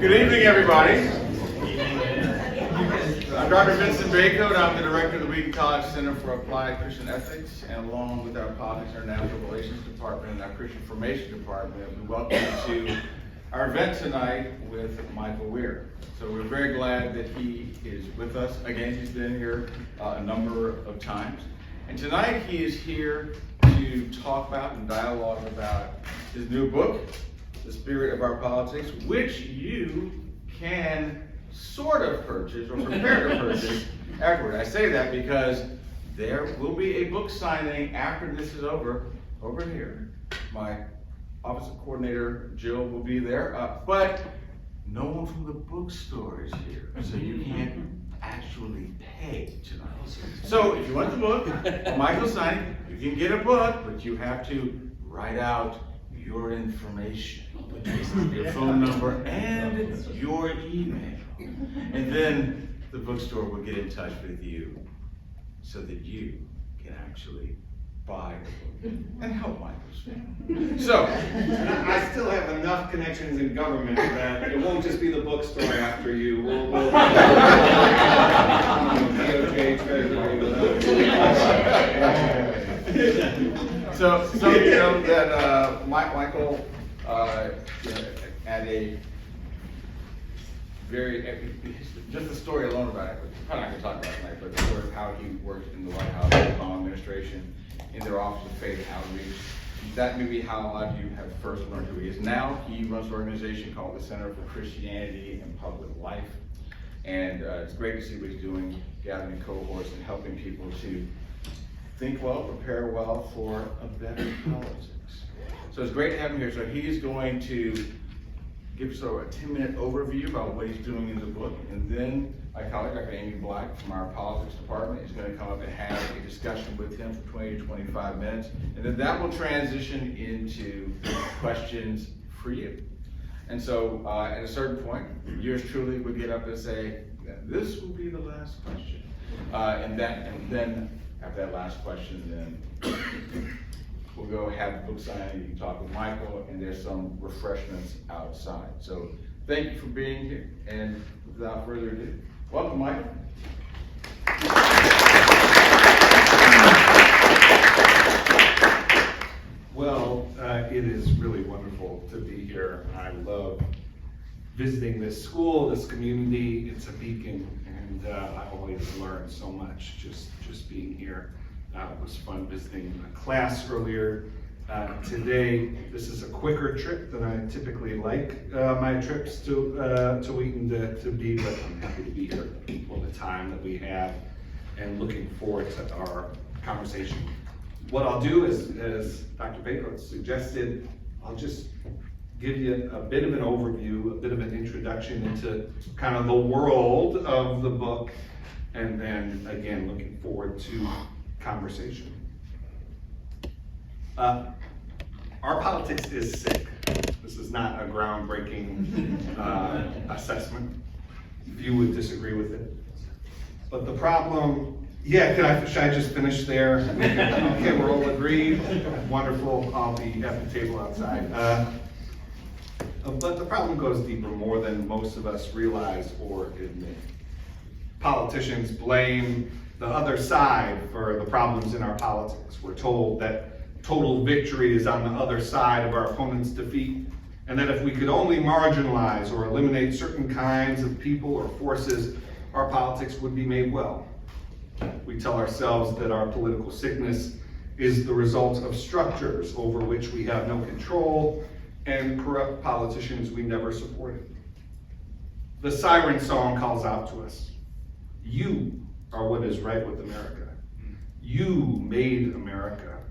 Good evening, everybody. I'm Dr. Vincent Baycoat. I'm the director of the Wheaton College Center for Applied Christian Ethics, and along with our Politics and International Relations Department and our Christian Formation Department, we welcome you to our event tonight with Michael Weir. So we're very glad that he is with us. Again, he's been here a number of times. And tonight he is here to talk about and dialogue about his new book, The Spirit of Our Politics, which you can sort of purchase or prepare to purchase afterward. I say that because there will be a book signing after this is over here. My office coordinator, Jill, will be there, but no one from the bookstore is here, so you can't actually pay tonight. So if you want the book, or Michael's signing, you can get a book, but you have to write out your information, your phone number, and your email. And then the bookstore will get in touch with you so that you can actually buy the book and help Michael's family. So, I still have enough connections in government that it won't just be the bookstore after you. We'll DOJ, Treasury. So you know that Michael had a very, just the story alone about it, we're probably not going to talk about it tonight, but the story of how he worked in the White House, the Obama administration, in their Office of Faith Outreach. That may be how a lot of you have first learned who he is. Now he runs an organization called the Center for Christianity and Public Life. And it's great to see what he's doing, gathering cohorts and helping people to think well, prepare well for a better politics. So it's great to have him here. So he's going to give sort of a 10-minute overview about what he's doing in the book, and then my colleague, Dr. Amy Black from our politics department, is going to come up and have a discussion with him for 20 to 25 minutes, and then that will transition into questions for you. And so at a certain point, yours truly would get up and say, this will be the last question. And then after that last question, then we'll go have the book signing, you can talk with Michael, and there's some refreshments outside. So thank you for being here, and without further ado, welcome, Michael. Well, it is really wonderful to be here. I love visiting this school, this community. It's a beacon, and I always learn so much just being here. It was fun visiting a class earlier today. This is a quicker trip than I typically like my trips to Wheaton to be, but I'm happy to be here for the time that we have and looking forward to our conversation. What I'll do is, as Dr. Baker suggested, I'll just give you a bit of an overview, a bit of an introduction into kind of the world of the book, and then again, looking forward to conversation. Our politics is sick. This is not a groundbreaking assessment. If you would disagree with it. But the problem, should I just finish there? Okay, we're all agreed. Wonderful, I'll be at the table outside. But the problem goes deeper, more than most of us realize or admit. Politicians blame the other side for the problems in our politics. We're told that total victory is on the other side of our opponent's defeat, and that if we could only marginalize or eliminate certain kinds of people or forces, our politics would be made well. We tell ourselves that our political sickness is the result of structures over which we have no control and corrupt politicians we never supported. The siren song calls out to us. You are what is right with America. You made America.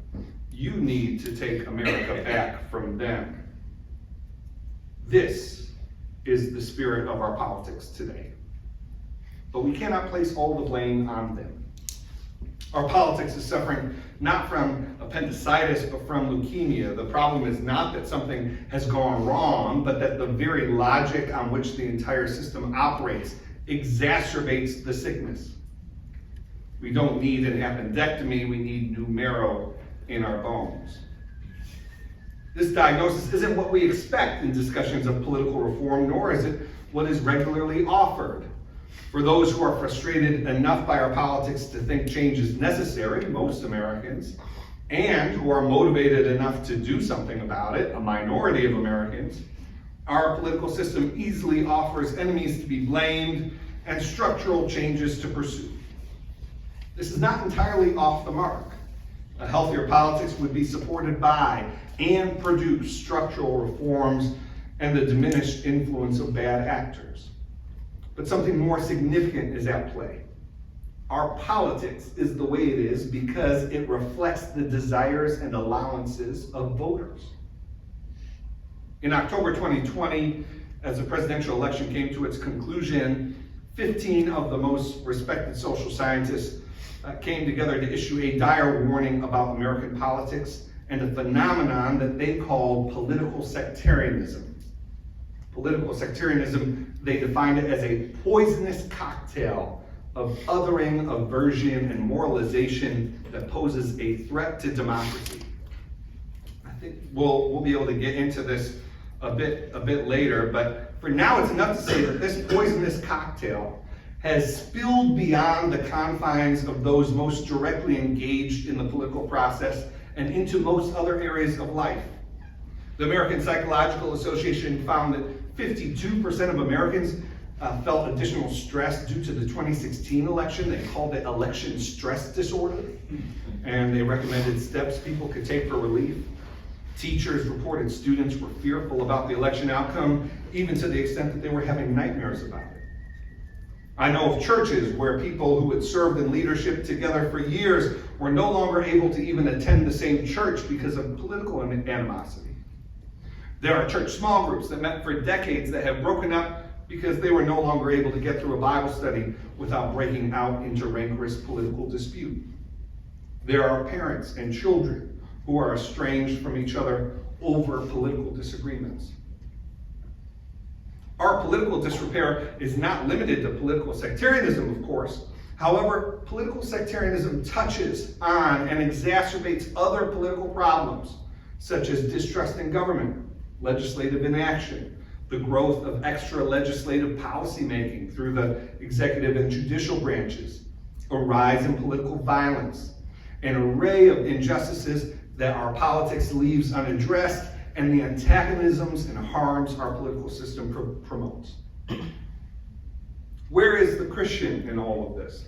You need to take America back from them. This is the spirit of our politics today. But we cannot place all the blame on them. Our politics is suffering not from appendicitis, but from leukemia. The problem is not that something has gone wrong, but that the very logic on which the entire system operates exacerbates the sickness. We don't need an appendectomy, we need new marrow in our bones. This diagnosis isn't what we expect in discussions of political reform, nor is it what is regularly offered. For those who are frustrated enough by our politics to think change is necessary, most Americans, and who are motivated enough to do something about it, a minority of Americans, our political system easily offers enemies to be blamed and structural changes to pursue. This is not entirely off the mark. A healthier politics would be supported by and produce structural reforms and the diminished influence of bad actors. But something more significant is at play. Our politics is the way it is because it reflects the desires and allowances of voters. In October 2020, as the presidential election came to its conclusion, 15 of the most respected social scientists came together to issue a dire warning about American politics and a phenomenon that they called political sectarianism. Political sectarianism, they defined it as a poisonous cocktail of othering, aversion, and moralization that poses a threat to democracy. I think we'll be able to get into this a bit later, but for now it's enough to say that this poisonous cocktail has spilled beyond the confines of those most directly engaged in the political process and into most other areas of life. The American Psychological Association found that 52% of Americans felt additional stress due to the 2016 election. They called it election stress disorder, and they recommended steps people could take for relief. Teachers reported students were fearful about the election outcome, even to the extent that they were having nightmares about it. I know of churches where people who had served in leadership together for years were no longer able to even attend the same church because of political animosity. There are church small groups that met for decades that have broken up because they were no longer able to get through a Bible study without breaking out into rancorous political dispute. There are parents and children who are estranged from each other over political disagreements. Our political disrepair is not limited to political sectarianism, of course. However, political sectarianism touches on and exacerbates other political problems, such as distrust in government, legislative inaction, the growth of extra legislative policymaking through the executive and judicial branches, a rise in political violence, an array of injustices that our politics leaves unaddressed, and the antagonisms and harms our political system promotes. Where is the Christian in all of this?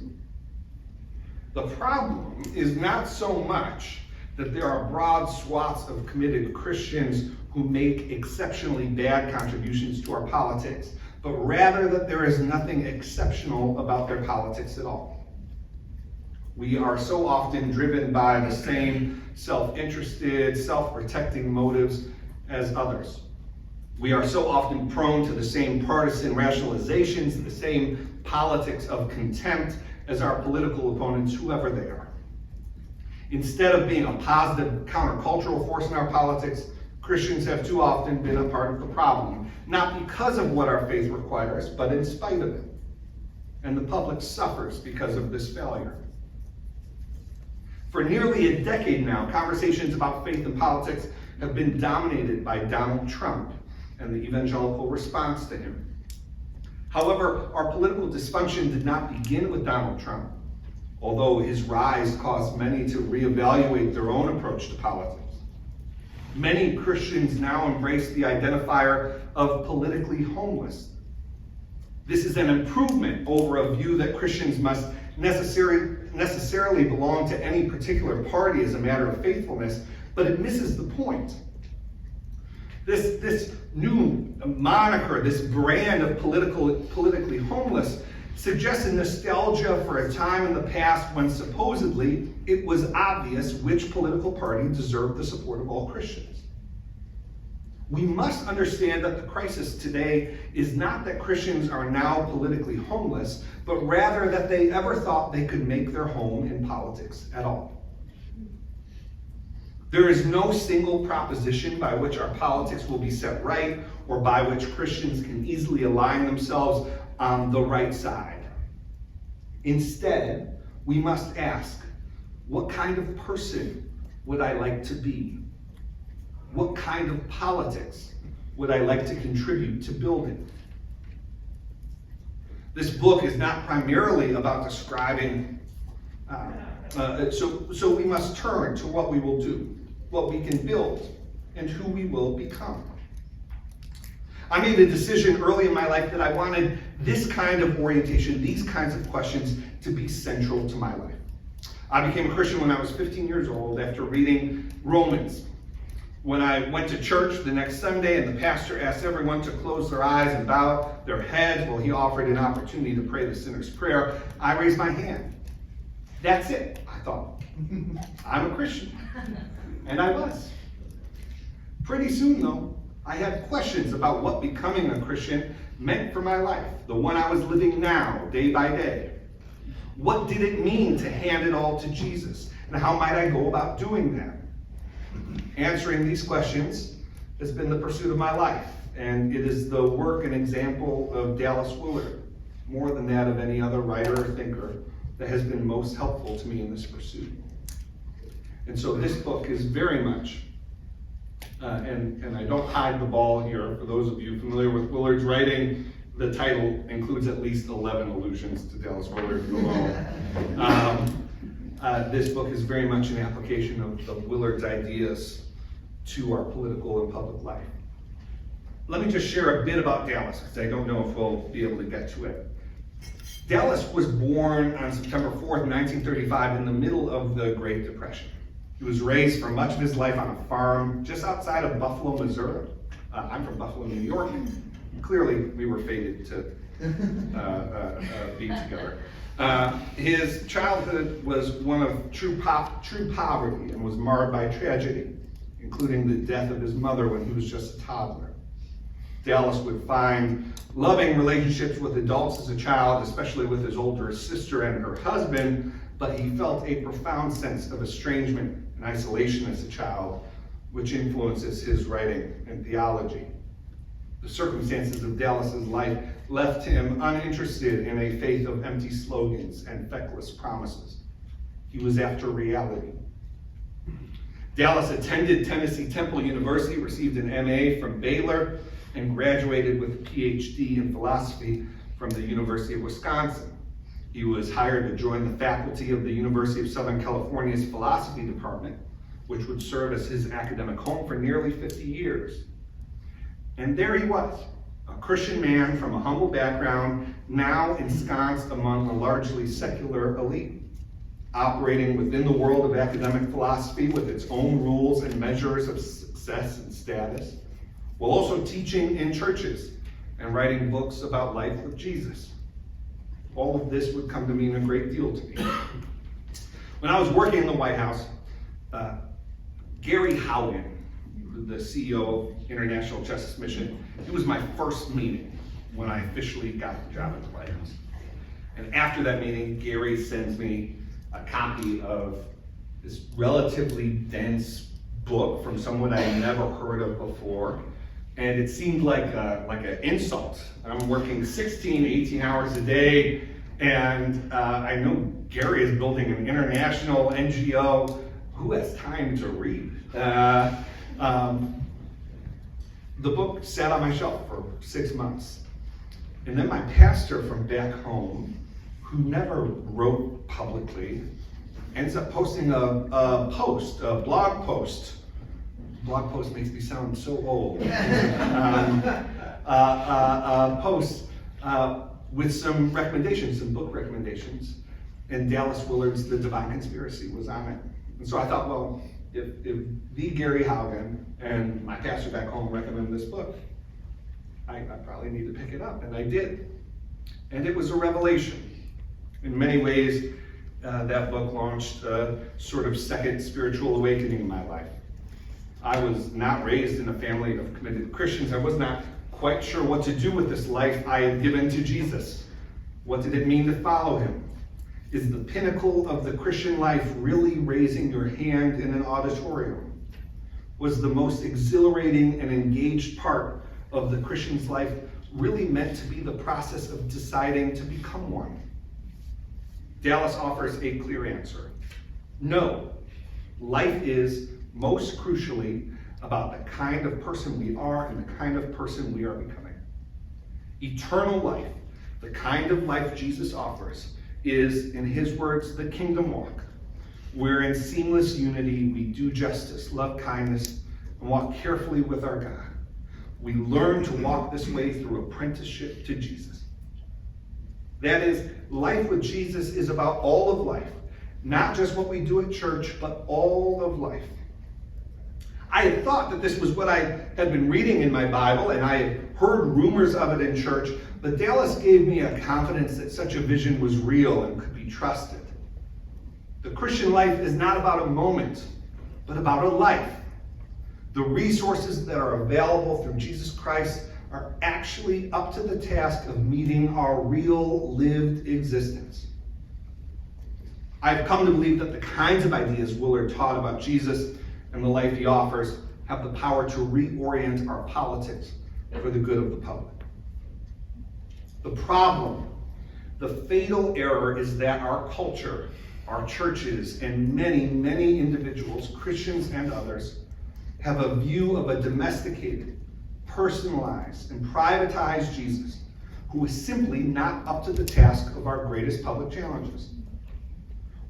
The problem is not so much that there are broad swaths of committed Christians who make exceptionally bad contributions to our politics, but rather that there is nothing exceptional about their politics at all. We are so often driven by the same self-interested, self-protecting motives as others. We are so often prone to the same partisan rationalizations, the same politics of contempt as our political opponents, whoever they are. Instead of being a positive countercultural force in our politics, Christians have too often been a part of the problem, not because of what our faith requires, but in spite of it. And the public suffers because of this failure. For nearly a decade now, conversations about faith and politics have been dominated by Donald Trump and the evangelical response to him. However, our political dysfunction did not begin with Donald Trump, although his rise caused many to reevaluate their own approach to politics. Many Christians now embrace the identifier of politically homeless. This is an improvement over a view that Christians must necessarily belong to any particular party as a matter of faithfulness, but it misses the point. This new moniker, this brand of politically homeless, suggests a nostalgia for a time in the past when supposedly it was obvious which political party deserved the support of all Christians. We must understand that the crisis today is not that Christians are now politically homeless, but rather that they ever thought they could make their home in politics at all. There is no single proposition by which our politics will be set right or by which Christians can easily align themselves on the right side. Instead, we must ask, what kind of person would I like to be? What kind of politics would I like to contribute to building? This book is not primarily about describing, so we must turn to what we will do, what we can build, and who we will become. I made a decision early in my life that I wanted this kind of orientation, these kinds of questions to be central to my life. I became a Christian when I was 15 years old after reading Romans. When I went to church the next Sunday and the pastor asked everyone to close their eyes and bow their heads while he offered an opportunity to pray the sinner's prayer, I raised my hand. That's it, I thought. I'm a Christian. And I was. Pretty soon, though, I had questions about what becoming a Christian meant for my life, the one I was living now, day by day. What did it mean to hand it all to Jesus? And how might I go about doing that? Answering these questions has been the pursuit of my life, and it is the work and example of Dallas Willard, more than that of any other writer or thinker, that has been most helpful to me in this pursuit. And so this book is very much, and I don't hide the ball here, for those of you familiar with Willard's writing, the title includes at least 11 allusions to Dallas Willard alone. This book is very much an application of Willard's ideas to our political and public life. Let me just share a bit about Dallas, because I don't know if we'll be able to get to it. Dallas was born on September 4th, 1935, in the middle of the Great Depression. He was raised for much of his life on a farm just outside of Buffalo, Missouri. I'm from Buffalo, New York. Clearly, we were fated to be together. His childhood was one of true poverty and was marred by tragedy, including the death of his mother when he was just a toddler. Dallas would find loving relationships with adults as a child, especially with his older sister and her husband, but he felt a profound sense of estrangement and isolation as a child, which influences his writing and theology. The circumstances of Dallas's life left him uninterested in a faith of empty slogans and feckless promises. He was after reality. Dallas attended Tennessee Temple University, received an MA from Baylor, and graduated with a PhD in philosophy from the University of Wisconsin. He was hired to join the faculty of the University of Southern California's philosophy department, which would serve as his academic home for nearly 50 years. And there he was, a Christian man from a humble background, now ensconced among a largely secular elite, operating within the world of academic philosophy with its own rules and measures of success and status, while also teaching in churches and writing books about life with Jesus. All of this would come to mean a great deal to me. When I was working in the White House, Gary Haugen, the CEO of International Justice Mission, it was my first meeting when I officially got the job at the White House. And after that meeting, Gary sends me a copy of this relatively dense book from someone I'd never heard of before. And it seemed like an insult. I'm working 16, 18 hours a day, and I know Gary is building an international NGO. Who has time to read? The book sat on my shelf for 6 months. And then my pastor from back home, who never wrote publicly, ends up posting a blog post. Blog post makes me sound so old. Post with some recommendations, some book recommendations. And Dallas Willard's The Divine Conspiracy was on it. And so I thought, well, if the Gary Haugen and my pastor back home recommend this book, I probably need to pick it up, and I did. And it was a revelation. In many ways, that book launched a sort of second spiritual awakening in my life. I was not raised in a family of committed Christians. I was not quite sure what to do with this life I had given to Jesus. What did it mean to follow him? Is the pinnacle of the Christian life really raising your hand in an auditorium? Was the most exhilarating and engaged part of the Christian's life really meant to be the process of deciding to become one? Dallas offers a clear answer. No. Life is, most crucially, about the kind of person we are and the kind of person we are becoming. Eternal life, the kind of life Jesus offers, is, in his words, the kingdom walk, where in seamless unity we do justice, love kindness, and walk carefully with our God. We learn to walk this way through apprenticeship to Jesus. That is, life with Jesus is about all of life, not just what we do at church, but all of life. I had thought that this was what I had been reading in my Bible, and I had heard rumors of it in church, but Dallas gave me a confidence that such a vision was real and could be trusted. The Christian life is not about a moment, but about a life. The resources that are available through Jesus Christ are actually up to the task of meeting our real lived existence. I've come to believe that the kinds of ideas Willard taught about Jesus and the life he offers have the power to reorient our politics for the good of the public. The problem, the fatal error, is that our culture, our churches, and many, many individuals, Christians and others, have a view of a domesticated, personalized, and privatized Jesus who is simply not up to the task of our greatest public challenges.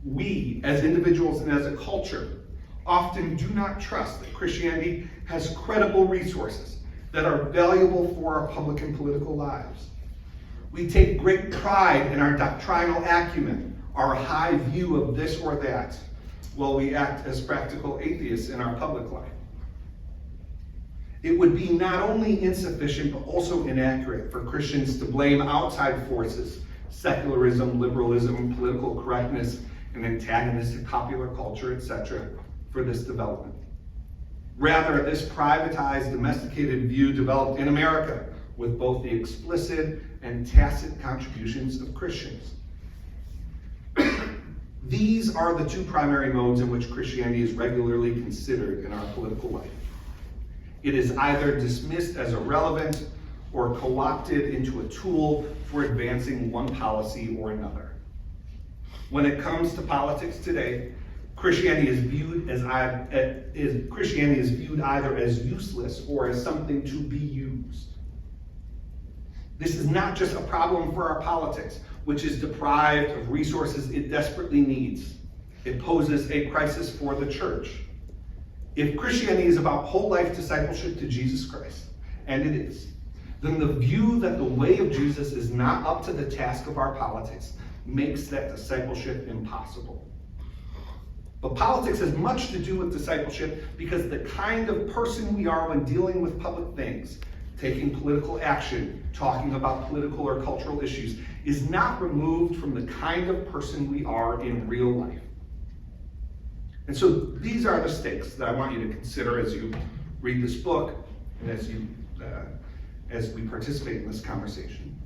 We, as individuals and as a culture, often do not trust that Christianity has credible resources that are valuable for our public and political lives. We take great pride in our doctrinal acumen, our high view of this or that, while we act as practical atheists in our public life. It would be not only insufficient, but also inaccurate for Christians to blame outside forces, secularism, liberalism, political correctness, and antagonistic popular culture, etc., for this development. Rather, this privatized, domesticated view developed in America with both the explicit and tacit contributions of Christians. These are the two primary modes in which Christianity is regularly considered in our political life. It is either dismissed as irrelevant or co-opted into a tool for advancing one policy or another. When it comes to politics today, Christianity is viewed either as useless or as something to be used. This is not just a problem for our politics, which is deprived of resources it desperately needs. It poses a crisis for the church. If Christianity is about whole life discipleship to Jesus Christ, and it is, then the view that the way of Jesus is not up to the task of our politics makes that discipleship impossible. But politics has much to do with discipleship because the kind of person we are when dealing with public things, taking political action, talking about political or cultural issues, is not removed from the kind of person we are in real life. And so these are the stakes that I want you to consider as you read this book and as we participate in this conversation.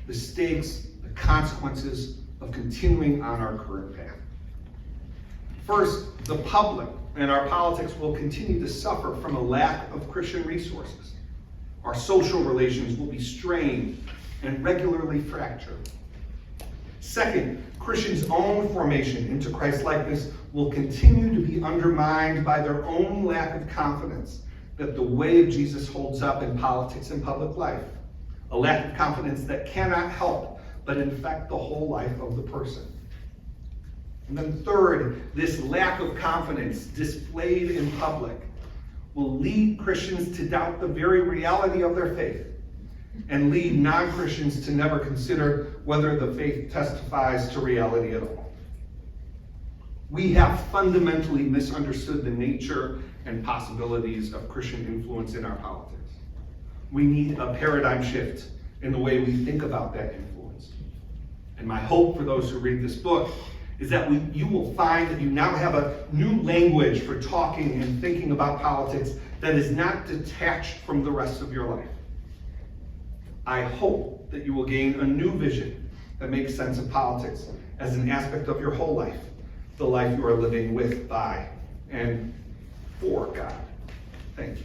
The stakes, the consequences of continuing on our current path. First, the public and our politics will continue to suffer from a lack of Christian resources. Our social relations will be strained and regularly fractured. Second, Christians' own formation into Christ-likeness will continue to be undermined by their own lack of confidence that the way of Jesus holds up in politics and public life. A lack of confidence that cannot help but infect the whole life of the person. And then third, this lack of confidence displayed in public will lead Christians to doubt the very reality of their faith and lead non-Christians to never consider whether the faith testifies to reality at all. We have fundamentally misunderstood the nature and possibilities of Christian influence in our politics. We need a paradigm shift in the way we think about that influence. And my hope for those who read this book is that you will find that you now have a new language for talking and thinking about politics that is not detached from the rest of your life. I hope that you will gain a new vision that makes sense of politics as an aspect of your whole life, the life you are living with, by, and for God. Thank you.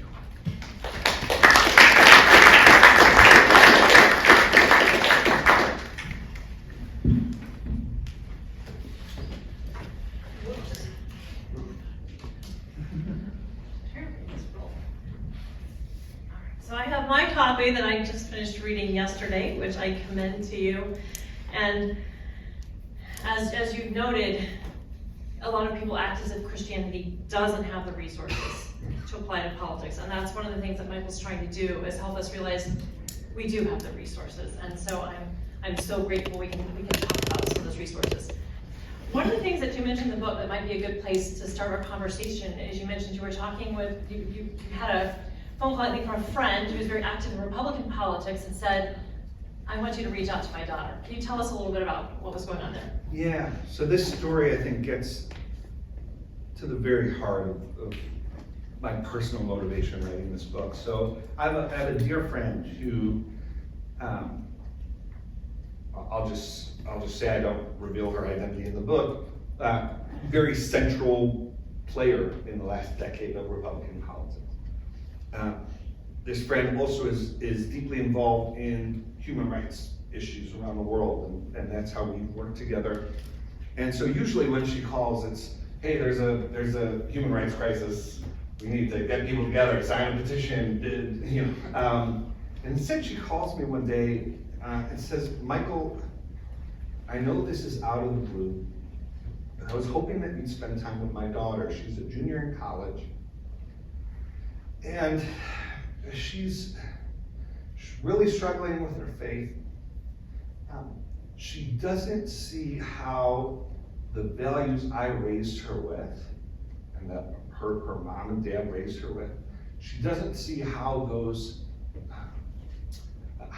I just finished reading yesterday, which I commend to you. And as you've noted, a lot of people act as if Christianity doesn't have the resources to apply to politics. And that's one of the things that Michael's trying to do, is help us realize we do have the resources. And so I'm so grateful we can talk about some of those resources. One of the things that you mentioned in the book that might be a good place to start our conversation is you mentioned you were talking with, you had a phone call, I think, from a friend who was very active in Republican politics and said, I want you to reach out to my daughter. Can you tell us a little bit about what was going on there? Yeah, so this story I think gets to the very heart of my personal motivation writing this book. So I have a dear friend who, I'll just say, I don't reveal her identity in the book, very central player in the last decade of Republican politics. This friend also is deeply involved in human rights issues around the world, and that's how we work together. And so usually when she calls, it's, hey, there's a human rights crisis. We need to get people together, sign a petition, and instead she calls me one day and says, Michael, I know this is out of the blue, but I was hoping that you'd spend time with my daughter. She's a junior in college, and she's really struggling with her faith. She doesn't see how the values I raised her with, and that her mom and dad raised her with, she doesn't see how those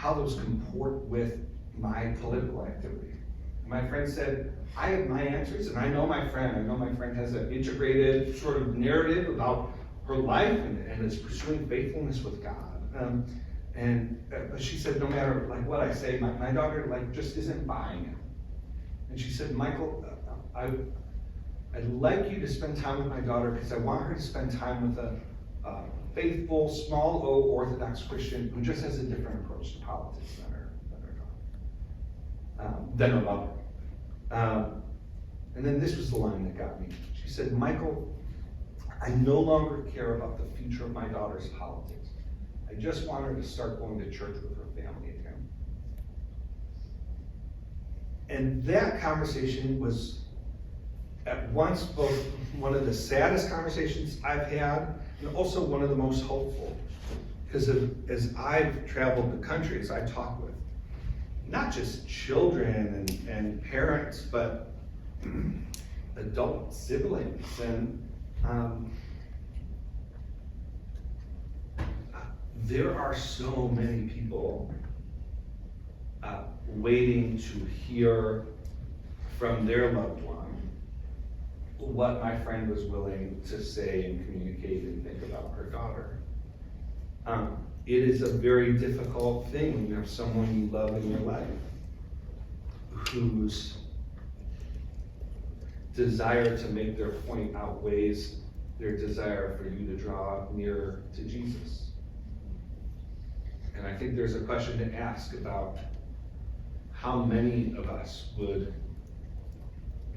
comport with my political activity. And my friend said, I have my answers, and I know my friend has an integrated sort of narrative about her life and is pursuing faithfulness with God. But she said, no matter like what I say, my daughter like just isn't buying it. And she said, Michael, I'd like you to spend time with my daughter because I want her to spend time with a faithful, small O Orthodox Christian who just has a different approach to politics than her mother. And then this was the line that got me. She said, Michael, I no longer care about the future of my daughter's politics. I just want her to start going to church with her family again. And that conversation was at once both one of the saddest conversations I've had and also one of the most hopeful. Because as I've traveled the country, as I talk with not just children and parents, but adult siblings, and there are so many people waiting to hear from their loved one what my friend was willing to say and communicate and think about her daughter. It is a very difficult thing when you have someone you love in your life whose desire to make their point outweighs their desire for you to draw nearer to Jesus. And I think there's a question to ask about how many of us would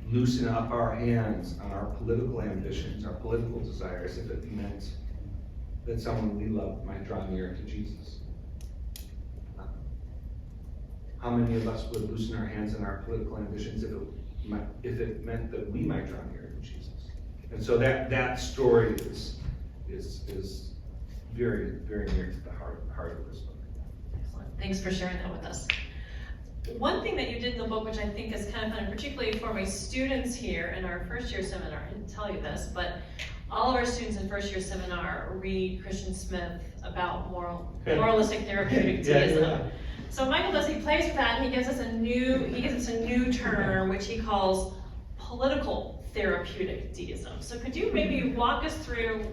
loosen up our hands on our political ambitions, our political desires, if it meant that someone we love might draw near to Jesus. How many of us would loosen our hands on our political ambitions if it meant that we might draw near to Jesus? And so that story is very, very near to the heart of this book. Excellent. Thanks for sharing that with us. One thing that you did in the book, which I think is kind of fun, particularly for my students here in our first year seminar, I didn't tell you this, but all of our students in first year seminar read Christian Smith about moralistic therapeutic deism. Yeah. So Michael does, he plays with that, and he gives us a new term, which he calls political therapeutic deism. So could you maybe walk us through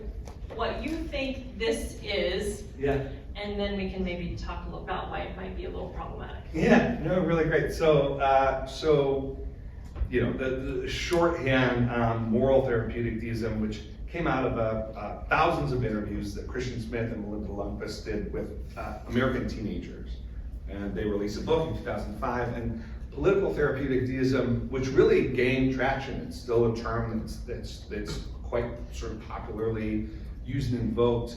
what you think this is? Yeah. And then we can maybe talk a little about why it might be a little problematic. Yeah, no, really great. So the shorthand moral therapeutic deism, which came out of thousands of interviews that Christian Smith and Melinda Lundquist did with American teenagers. And they released a book in 2005. And political therapeutic deism, which really gained traction, it's still a term that's quite sort of popularly used and invoked,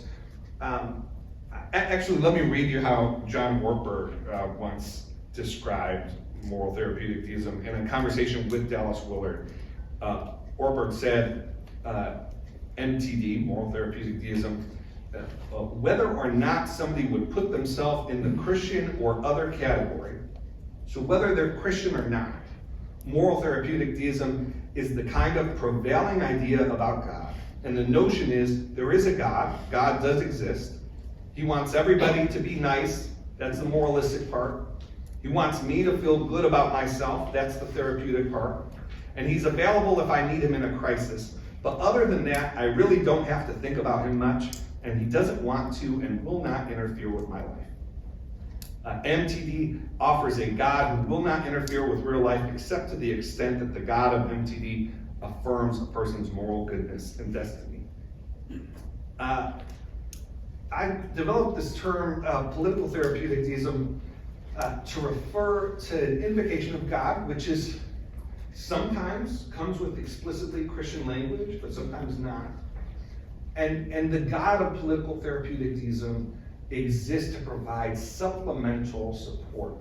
Actually, let me read you how John Ortberg once described moral therapeutic theism in a conversation with Dallas Willard. Ortberg said, MTD, moral therapeutic theism, whether or not somebody would put themselves in the Christian or other category, so whether they're Christian or not, moral therapeutic theism is the kind of prevailing idea about God. And the notion is there is a God, God does exist. He wants everybody to be nice, that's the moralistic part. He wants me to feel good about myself, that's the therapeutic part. And he's available if I need him in a crisis. But other than that, I really don't have to think about him much, and he doesn't want to and will not interfere with my life. MTD offers a God who will not interfere with real life except to the extent that the God of MTD affirms a person's moral goodness and destiny. I developed this term, political therapeutic theism, to refer to an invocation of God, which is sometimes comes with explicitly Christian language, but sometimes not. And the God of political therapeutic theism exists to provide supplemental support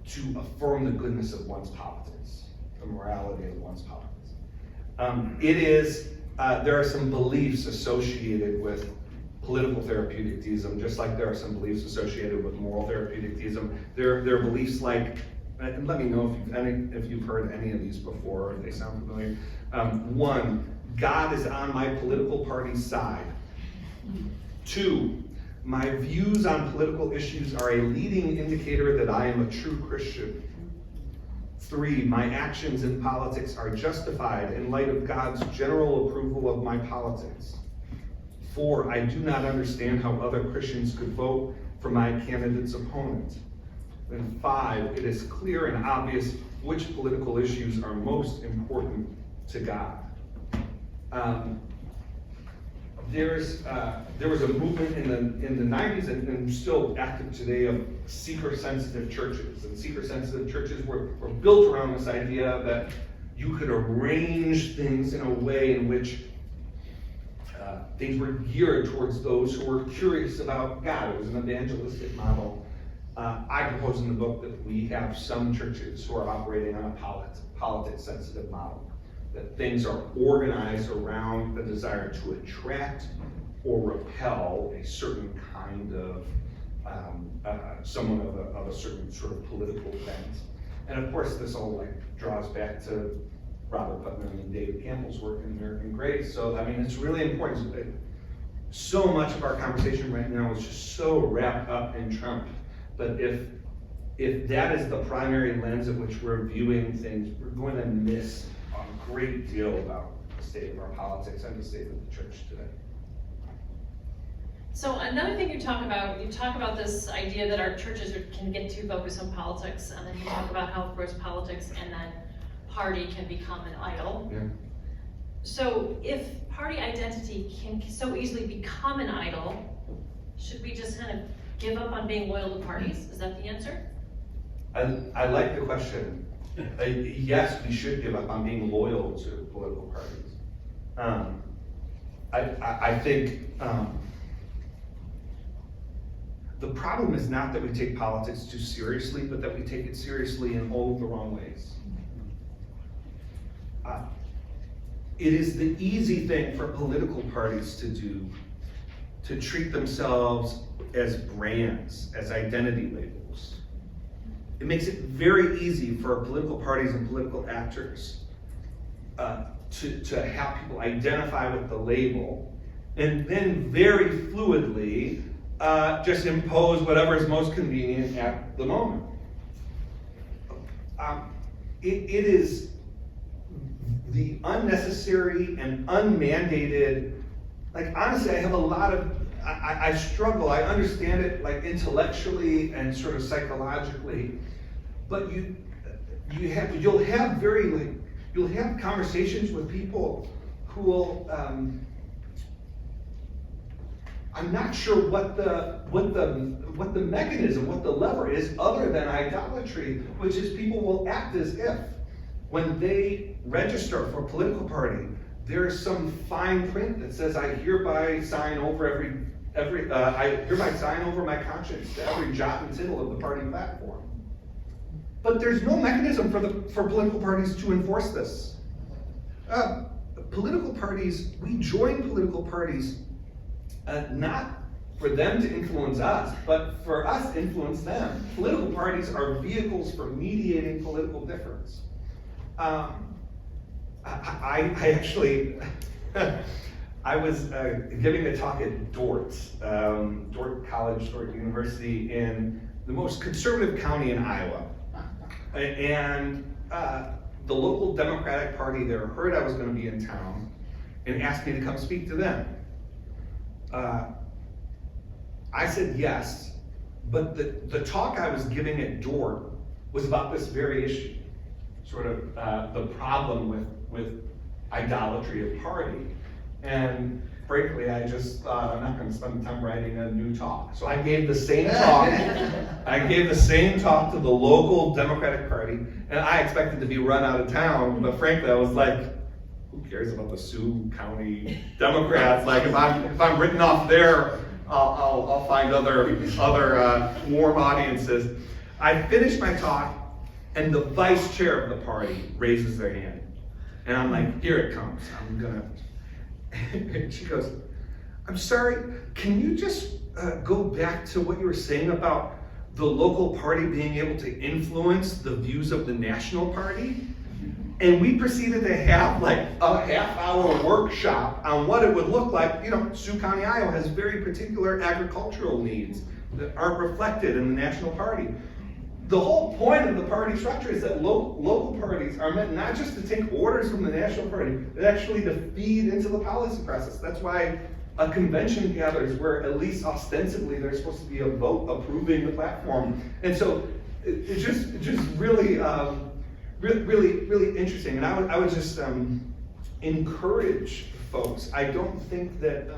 to affirm the goodness of one's politics, the morality of one's politics. There are some beliefs associated with political therapeutic theism, just like there are some beliefs associated with moral therapeutic theism. There are beliefs like, and let me know if you've heard any of these before, or they sound familiar. One, God is on my political party's side. 2, my views on political issues are a leading indicator that I am a true Christian. 3, my actions in politics are justified in light of God's general approval of my politics. 4, I do not understand how other Christians could vote for my candidate's opponent. And 5, it is clear and obvious which political issues are most important to God. There was a movement in the 90s and still active today of seeker-sensitive churches. And seeker-sensitive churches were built around this idea that you could arrange things in a way in which things were geared towards those who were curious about God. It was an evangelistic model. I propose in the book that we have some churches who are operating on a politics-sensitive model, that things are organized around a desire to attract or repel a certain kind of someone of a certain sort of political bent. And of course, this all draws back to Robert Putnam and David Campbell's work in American Grace. So, I mean, it's really important. So much of our conversation right now is just so wrapped up in Trump. But if that is the primary lens at which we're viewing things, we're going to miss a great deal about the state of our politics and the state of the church today. So another thing you talk about this idea that our churches can get too focused on politics, and then you talk about how, of course, politics and then party can become an idol. Yeah. So if party identity can so easily become an idol, should we just kind of give up on being loyal to parties? Is that the answer? I like the question. Yes, we should give up on being loyal to political parties. I think the problem is not that we take politics too seriously, but that we take it seriously in all of the wrong ways. It is the easy thing for political parties to do, to treat themselves as brands, as identity labels. It makes it very easy for political parties and political actors to have people identify with the label and then very fluidly just impose whatever is most convenient at the moment. It is the unnecessary and unmandated, honestly, I have a lot of, I struggle, I understand it intellectually and sort of psychologically, but you'll have conversations with people who will, I'm not sure what the mechanism, what the lever is other than idolatry, which is people will act as if when they register for a political party, there's some fine print that says I hereby sign over I hereby sign over my conscience to every jot and tittle of the party platform. But there's no mechanism for political parties to enforce this. Political parties, we join political parties not for them to influence us, but for us to influence them. Political parties are vehicles for mediating political difference. I actually, I was giving a talk at Dort College, Dort University, in the most conservative county in Iowa. And the local Democratic Party there heard I was going to be in town and asked me to come speak to them. I said yes, but the talk I was giving at Dort was about this very issue, sort of the problem with idolatry of party. And frankly, I just thought I'm not going to spend time writing a new talk. So I gave the same talk. I gave the same talk to the local Democratic Party, and I expected to be run out of town. But frankly, I was like, who cares about the Sioux County Democrats? Like if I'm written off there, I'll find other warm audiences. I finished my talk, and the vice chair of the party raises their hand, and I'm like, here it comes. I'm gonna. And she goes, I'm sorry, can you just go back to what you were saying about the local party being able to influence the views of the national party? And we proceeded to have like a half-hour workshop on what it would look like. You know, Sioux County, Iowa has very particular agricultural needs that aren't reflected in the national party. The whole point of the party structure is that local parties are meant not just to take orders from the national party, but actually to feed into the policy process. That's why a convention gathers where at least ostensibly there's supposed to be a vote approving the platform. And so it's just really, really interesting. And I would just encourage folks. I don't think that,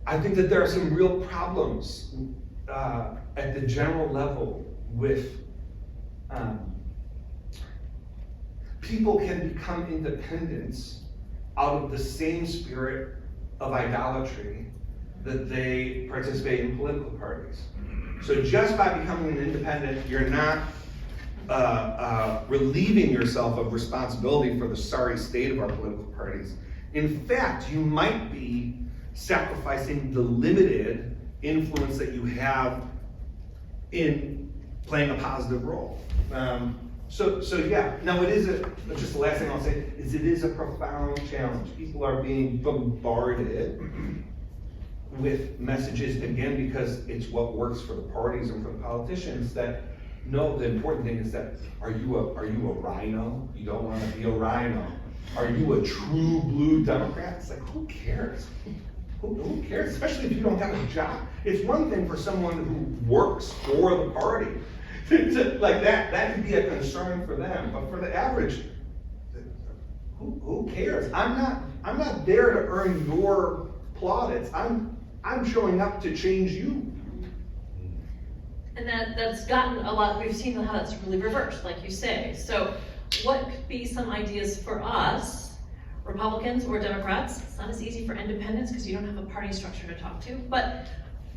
I think that there are some real problems at the general level with people can become independents out of the same spirit of idolatry that they participate in political parties. So just by becoming an independent, you're not relieving yourself of responsibility for the sorry state of our political parties. In fact, you might be sacrificing the limited influence that you have in playing a positive role. So yeah, now it is just the last thing I'll say is it is a profound challenge. People are being bombarded with messages, again, because it's what works for the parties and for the politicians, that no, the important thing is that are you a rhino? You don't want to be a rhino. Are you a true blue Democrat? It's like, who cares? Who cares, especially if you don't have a job? It's one thing for someone who works for the party, like that could be a concern for them. But for the average, who cares? I'm not there to earn your plaudits. I'm showing up to change you. And that's gotten a lot, we've seen how that's really reversed, like you say. So what could be some ideas for us, Republicans or Democrats? It's not as easy for independents because you don't have a party structure to talk to, but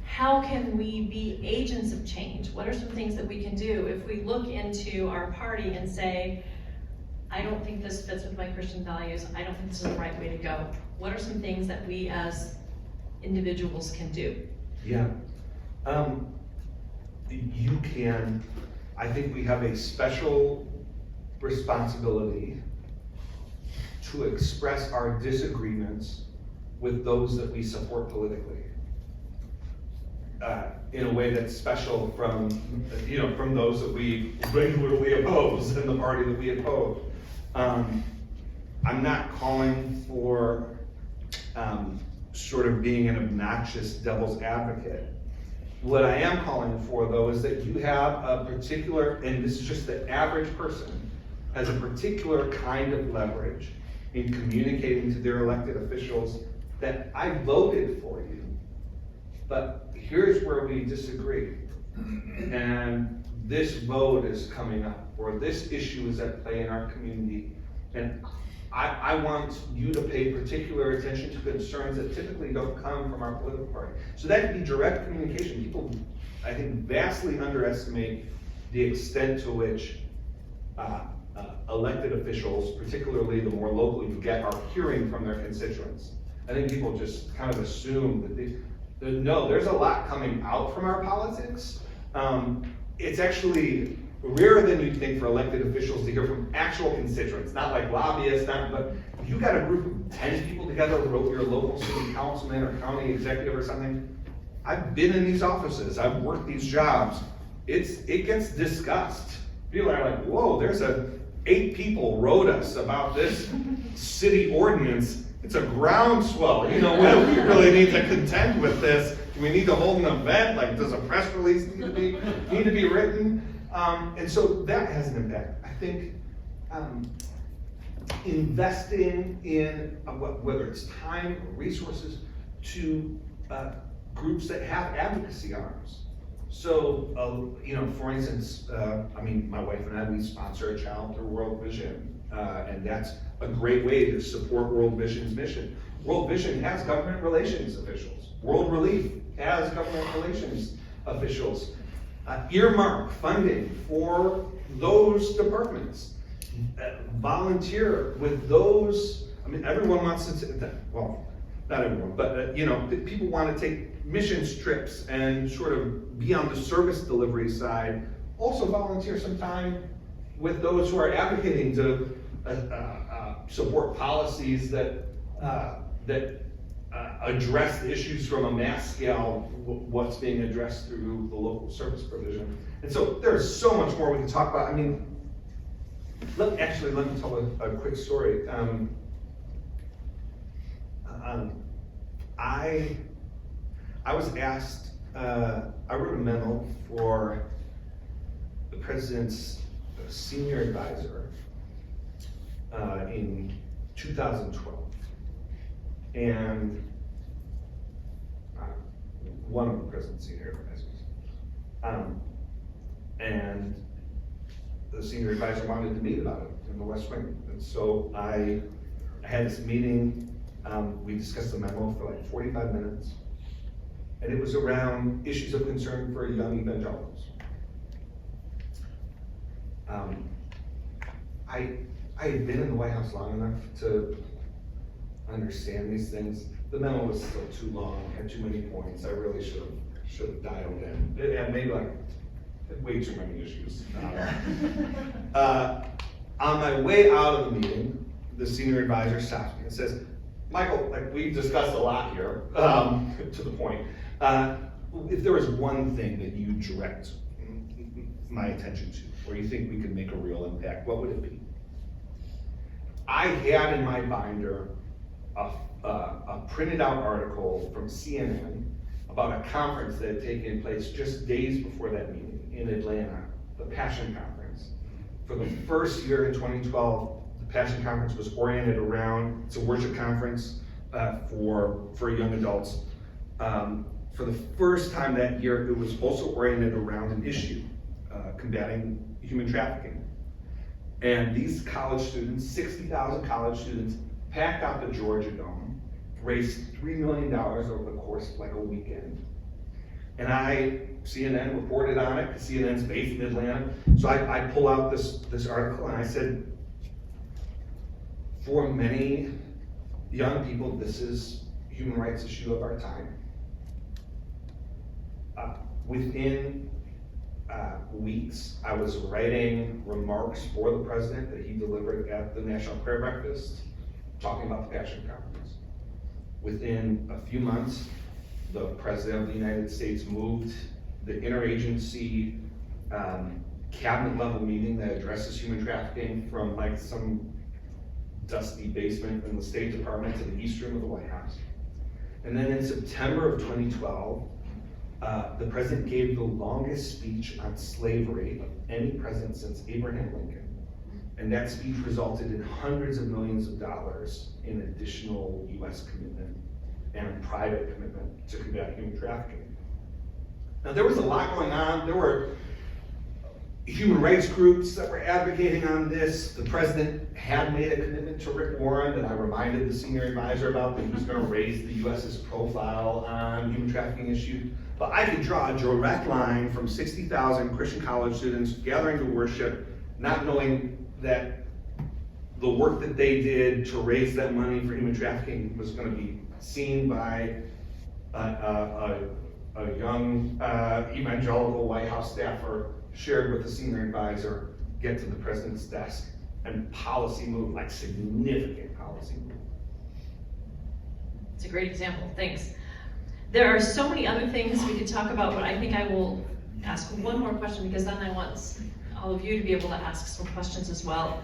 how can we be agents of change? What are some things that we can do if we look into our party and say, I don't think this fits with my Christian values, I don't think this is the right way to go. What are some things that we as individuals can do? Yeah. You can, I think we have a special responsibility to express our disagreements with those that we support politically. In a way that's special from those that we regularly oppose and the party that we oppose. I'm not calling for sort of being an obnoxious devil's advocate. What I am calling for, though, is that you have a particular, and this is just the average person, has a particular kind of leverage in communicating to their elected officials that I voted for you, but here's where we disagree. And this vote is coming up, or this issue is at play in our community, And I want you to pay particular attention to concerns that typically don't come from our political party. So that could be direct communication. People, I think, vastly underestimate the extent to which elected officials, particularly the more local you get, are hearing from their constituents. I think people just kind of assume that no, there's a lot coming out from our politics. It's actually rarer than you'd think for elected officials to hear from actual constituents, not like lobbyists, but if you got a group of 10 people together, your local city councilman or county executive or something, I've been in these offices, I've worked these jobs, it gets discussed. People are like, whoa, there's 8 people wrote us about this city ordinance. It's a groundswell, we really need to contend with this. Do we need to hold an event? Like, does a press release need to be written? And so that has an impact. I think investing in whether it's time or resources to groups that have advocacy arms. So, for instance, my wife and I, we sponsor a child through World Vision, and that's a great way to support World Vision's mission. World Vision has government relations officials. World Relief has government relations officials. Earmark funding for those departments. Volunteer with those, everyone wants to, well, not everyone, but people want to take missions trips and sort of be on the service delivery side. Also volunteer some time with those who are advocating to support policies that address issues from a mass scale, what's being addressed through the local service provision. And so there's so much more we can talk about. Let me tell a quick story. I was asked, I wrote a memo for the president's senior advisor in 2012. And one of the president's senior advisors. And the senior advisor wanted to meet about it in the West Wing. And so I had this meeting, we discussed the memo for like 45 minutes. And it was around issues of concern for young evangelicals. I had been in the White House long enough to understand these things. The memo was still too long, had too many points. I really should have dialed in. It had maybe like way too many issues. On my way out of the meeting, the senior advisor stops me and says, Michael, like we've discussed a lot here, to the point. If there was one thing that you direct my attention to, or you think we could make a real impact, what would it be? I had in my binder a printed out article from CNN about a conference that had taken place just days before that meeting in Atlanta, the Passion Conference. For the first year in 2012, the Passion Conference was oriented around, it's a worship conference for young adults. For the first time that year, it was also oriented around an issue, combating human trafficking. And these college students, 60,000 college students, packed out the Georgia Dome, raised $3 million over the course of like a weekend. And CNN reported on it, because CNN's based in Atlanta. So I pull out this article and I said, for many young people, this is a human rights issue of our time. Within weeks, I was writing remarks for the president that he delivered at the National Prayer Breakfast, talking about the Passion Conference. Within a few months, the President of the United States moved the interagency cabinet level meeting that addresses human trafficking from like some dusty basement in the State Department to the East Room of the White House. And then in September of 2012, the president gave the longest speech on slavery of any president since Abraham Lincoln. And that speech resulted in hundreds of millions of dollars in additional US commitment and private commitment to combat human trafficking. Now there was a lot going on. There were human rights groups that were advocating on this. The president had made a commitment to Rick Warren that I reminded the senior advisor about, that he was gonna raise the US's profile on human trafficking issues. But I could draw a direct line from 60,000 Christian college students gathering to worship, not knowing that the work that they did to raise that money for human trafficking was gonna be seen by a young evangelical White House staffer, shared with the senior advisor, get to the president's desk, and policy move, like significant policy move. It's a great example, thanks. There are so many other things we could talk about, but I think I will ask one more question, because then I want all of you to be able to ask some questions as well.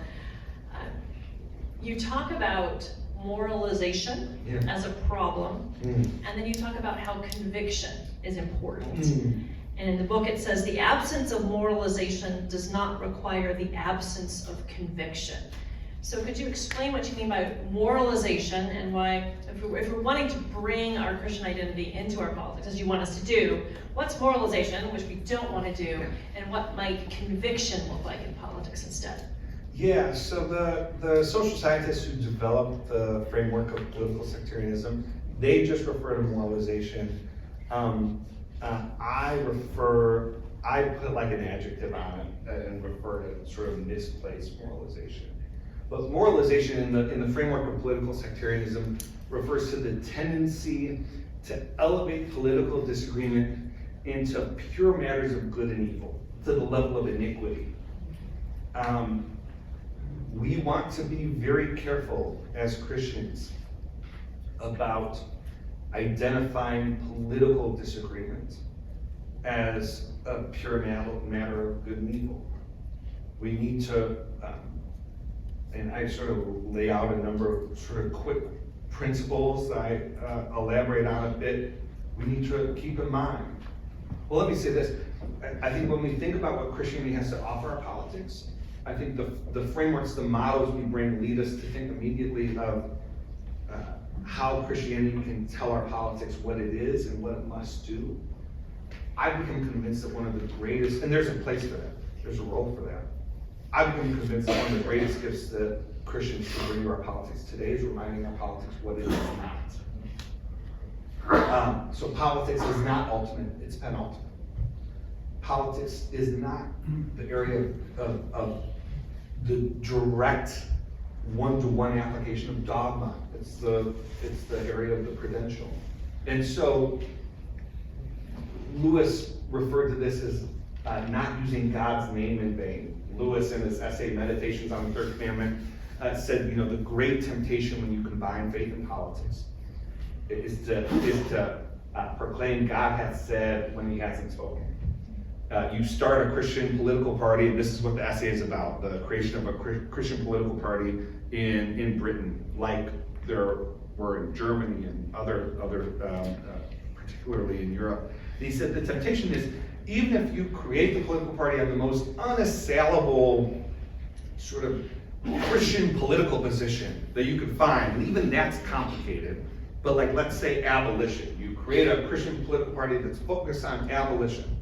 You talk about moralization as a problem, and then you talk about how conviction is important. And in the book it says, the absence of moralization does not require the absence of conviction. So could you explain what you mean by moralization, and why, if we're wanting to bring our Christian identity into our politics, as you want us to do, what's moralization, which we don't want to do, and what might conviction look like in politics instead? Yeah, so the social scientists who developed the framework of political sectarianism, they just refer to moralization. I put like an adjective on it and refer to sort of misplaced moralization. But moralization in the framework of political sectarianism refers to the tendency to elevate political disagreement into pure matters of good and evil, to the level of iniquity. We want to be very careful as Christians about identifying political disagreement as a pure matter of good and evil. We need to, and I sort of lay out a number of sort of quick principles that I elaborate on a bit, we need to keep in mind. Well, let me say this. I think when we think about what Christianity has to offer our politics, I think the frameworks, the models we bring lead us to think immediately of how Christianity can tell our politics what it is and what it must do. I've become convinced that one of the greatest, and there's a place for that, there's a role for that. I've become convinced that one of the greatest gifts that Christians can bring to our politics today is reminding our politics what it is not. So politics is not ultimate, it's penultimate. Politics is not the area of the direct one-to-one application of dogma. It's the area of the prudential. And so Lewis referred to this as not using God's name in vain. Lewis, in his essay Meditations on the Third Commandment, said, the great temptation when you combine faith and politics is to proclaim God hath said when he hasn't spoken. You start a Christian political party, and this is what the essay is about, the creation of a Christian political party in Britain, like there were in Germany and other particularly in Europe. And he said the temptation is, even if you create the political party on the most unassailable sort of Christian political position that you could find, and even that's complicated, but like let's say abolition. You create a Christian political party that's focused on abolition.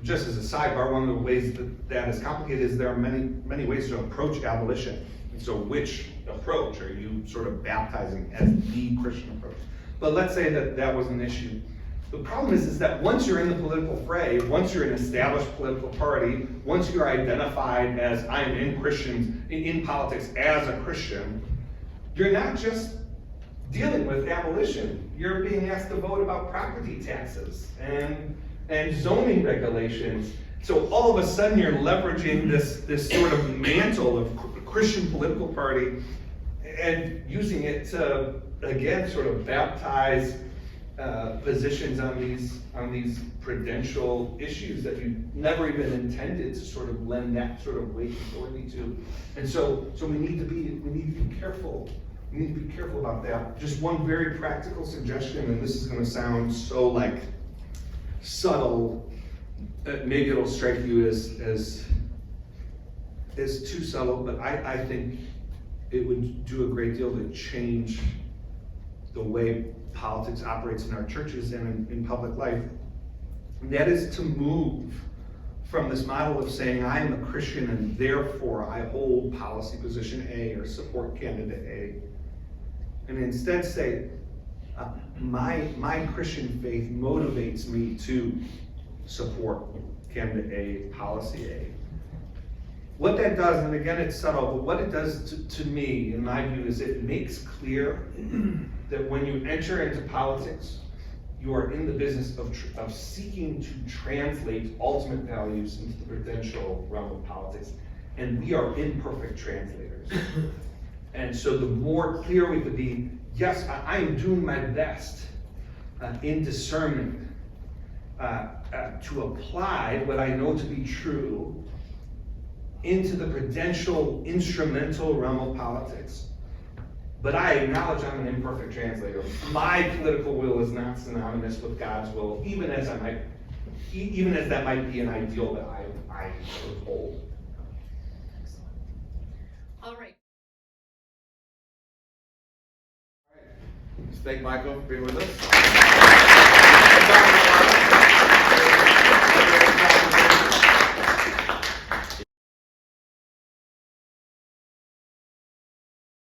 Just as a sidebar, one of the ways that is complicated is there are many ways to approach abolition. And so which approach are you sort of baptizing as the Christian approach? But let's say that was an issue. The problem is that once you're in the political fray, once you're an established political party, once you're identified as I am in politics as a Christian, you're not just dealing with abolition. You're being asked to vote about property taxes and zoning regulations. So all of a sudden you're leveraging this sort of mantle of Christian political party and using it to, again, sort of baptize positions on these prudential issues that you never even intended to sort of lend that sort of weight and authority to. And so we need to be careful. We need to be careful about that. Just one very practical suggestion, and this is going to sound so like subtle, maybe it'll strike you as too subtle, but I think it would do a great deal to change the way politics operates in our churches and in public life. And that is to move from this model of saying I am a Christian and therefore I hold policy position A or support candidate A, and instead say, my Christian faith motivates me to support candidate A, policy A. What that does, and again it's subtle, but what it does to me, in my view, is it makes clear that when you enter into politics, you are in the business of seeking to translate ultimate values into the prudential realm of politics, and we are imperfect translators. And so the more clear we could be, yes, I am doing my best in discernment to apply what I know to be true into the prudential, instrumental realm of politics. But I acknowledge I'm an imperfect translator. My political will is not synonymous with God's will, even as that might be an ideal that I sort of hold. All right. Let's thank Michael for being with us.